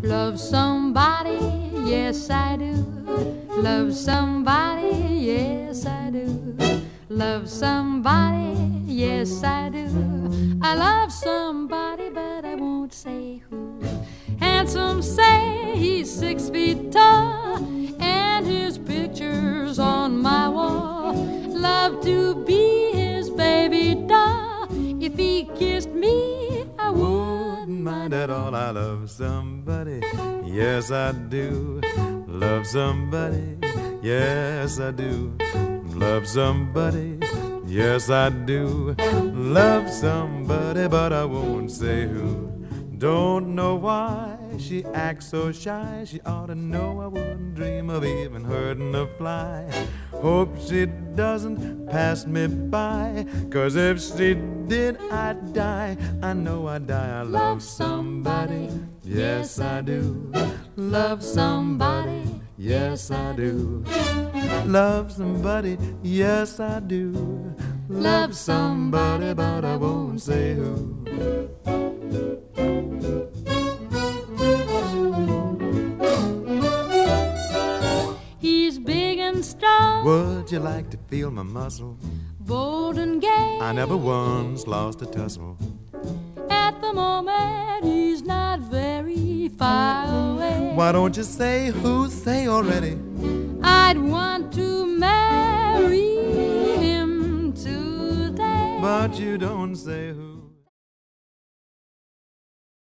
Love somebody, yes I do. Love somebody, yes I do. Love somebody, yes I do. I love somebody, but I won't say who. Handsome say he's 6 feet tall, and his picture's on my wall. Love to be his baby doll. If he kissed me, I wouldn't mind at all. I love somebody, yes I do. Love somebody, yes I do. Love somebody, yes I do. Love somebody, but I won't say who. Don't know why she acts so shy. She ought to know I wouldn't dream of even hurting a fly. Hope she doesn't pass me by, 'cause if she did, I'd die. I know I'd die. I love somebody, yes I do. Love somebody, yes I do. Love somebody, yes I do. Love somebody, but I won't say who. He's big and strong. Would you like to feel my muscle? Bold and gay. I never once lost a tussle. At the moment, he's not very far away. Why don't you say who? Say already. I'd want to marry him today. But you don't say who.